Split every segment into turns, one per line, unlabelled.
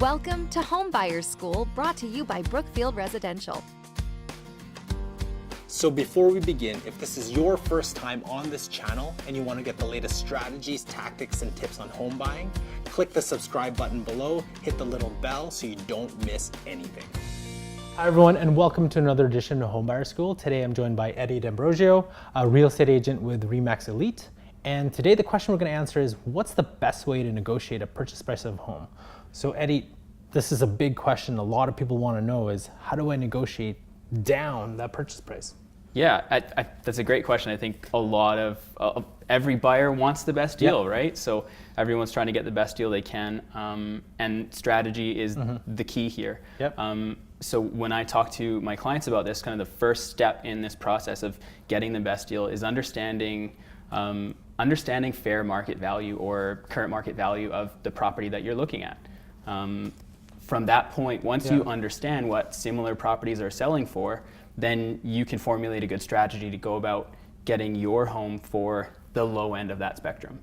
Welcome to Home Buyers School, brought to you by Brookfield Residential.
So before we begin, if this is your first time on this channel and you want to get the latest strategies, tactics, and tips on home buying, click the subscribe button below, hit the little bell so you don't miss anything.
Hi everyone, and welcome to another edition of Home Buyer School. Today I'm joined by Eddy D'Ambrosio, a real estate agent with Remax Elite. And today the question we're going to answer is, what's the best way to negotiate a purchase price of a home? So Eddy, this is a big question a lot of people want to know is, how do I negotiate down that purchase price?
Yeah, that's a great question. I think a lot of every buyer wants the best deal, right? So everyone's trying to get the best deal they can, and strategy is the key here. So when I talk to my clients about this, kind of the first step in this process of getting the best deal is understanding fair market value or current market value of the property that you're looking at. From that point, once you understand what similar properties are selling for, then you can formulate a good strategy to go about getting your home for the low end of that spectrum.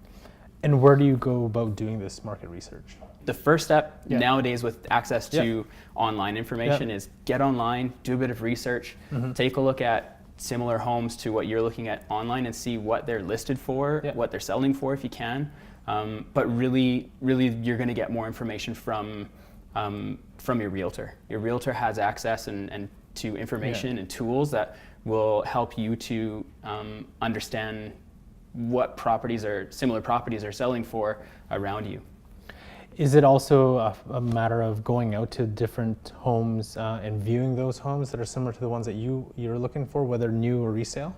And where do you go about doing this market research?
The first step nowadays with access to online information is get online, do a bit of research, take a look at similar homes to what you're looking at online and see what they're listed for, what they're selling for if you can. But really you're going to get more information from your realtor. Your realtor has access and to information and tools that will help you to understand what similar properties are selling for around you.
Is it also a matter of going out to different homes and viewing those homes that are similar to the ones that you're looking for, whether new or resale?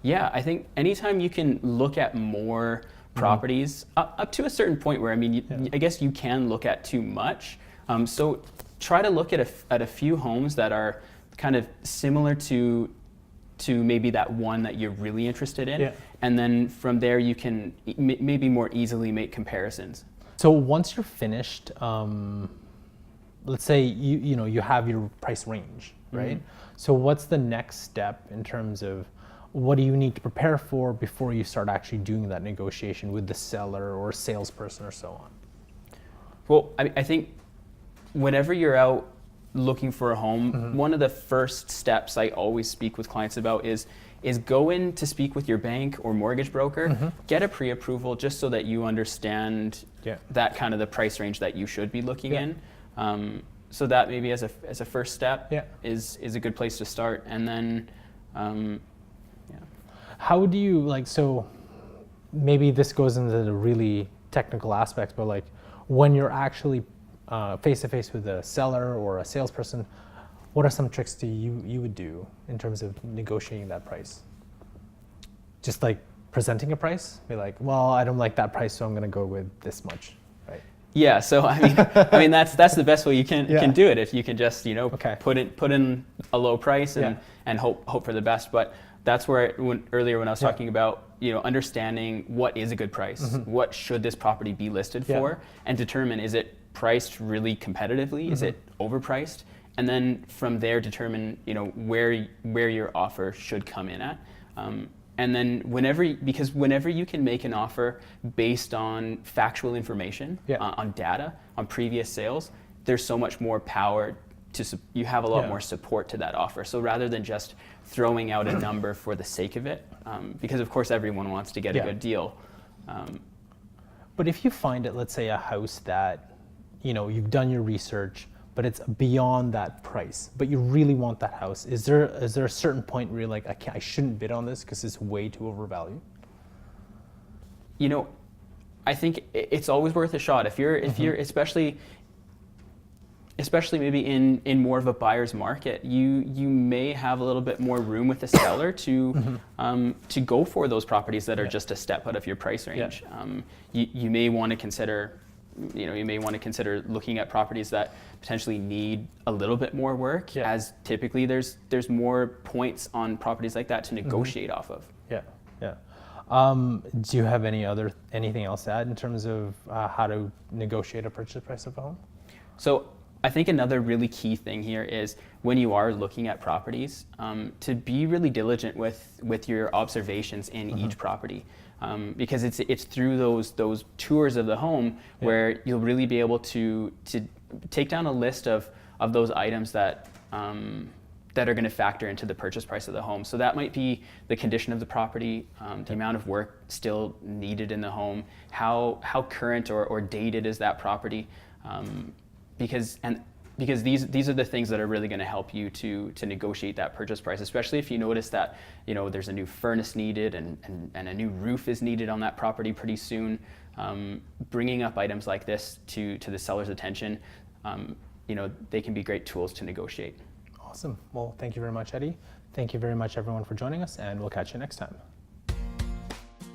Yeah, I think anytime you can look at more properties up to a certain point where, I mean, I guess you can look at too much. So try to look at a few homes that are kind of similar to maybe that one that you're really interested in. And then from there you can maybe more easily make comparisons.
So once you're finished, let's say you have your price range, right? So what's the next step in terms of what do you need to prepare for before you start actually doing that negotiation with the seller or salesperson or so on?
Well, I think whenever you're out looking for a home, one of the first steps I always speak with clients about is go in to speak with your bank or mortgage broker, get a pre-approval just so that you understand that kind of the price range that you should be looking in. So that maybe as a first step is a good place to start. And then,
How do you, so maybe this goes into the really technical aspects, but like when you're actually face-to-face with a seller or a salesperson, what are some tricks you would do in terms of negotiating that price? Just like presenting a price? Be like, well, I don't like that price, so I'm going to go with this much, right?
Yeah, so I mean that's the best way you can do it. If you can just put in a low price and hope for the best. But that's where earlier when I was talking about understanding what is a good price, what should this property be listed for, and determine, is it priced really competitively, is it overpriced, and then from there determine where your offer should come in at. And then whenever you can make an offer based on factual information, on data, on previous sales, there's so much more power you have a lot more support to that offer. So rather than just throwing out a number for the sake of it, because of course everyone wants to get a good deal.
But if you find it, let's say a house that you've done your research, but it's beyond that price, but you really want that house, is there a certain point where you're like, I shouldn't bid on this because it's way too overvalued?
I think it's always worth a shot. If you're especially maybe in more of a buyer's market, you may have a little bit more room with the seller to go for those properties that are just a step out of your price range. You may want to consider looking at properties that potentially need a little bit more work, as typically there's more points on properties like that to negotiate off of.
Do you have anything else to add in terms of how to negotiate a purchase price of a home?
So I think another really key thing here is when you are looking at properties, to be really diligent with your observations in each property. because it's through those tours of the home where you'll really be able to take down a list of those items that that are going to factor into the purchase price of the home. So that might be the condition of the property, the amount of work still needed in the home, how current or dated is that property, because these are the things that are really going to help you to negotiate that purchase price, especially if you notice that there's a new furnace needed and a new roof is needed on that property pretty soon. Bringing up items like this to the seller's attention, they can be great tools to negotiate.
Awesome. Well, thank you very much, Eddy. Thank you very much, everyone, for joining us, and we'll catch you next time.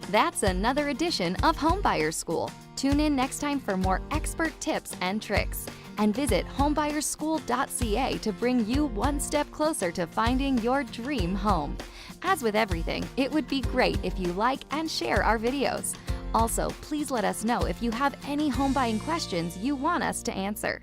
That's another edition of Homebuyer School. Tune in next time for more expert tips and tricks. And visit homebuyersschool.ca to bring you one step closer to finding your dream home. As with everything, it would be great if you like and share our videos. Also, please let us know if you have any home buying questions you want us to answer.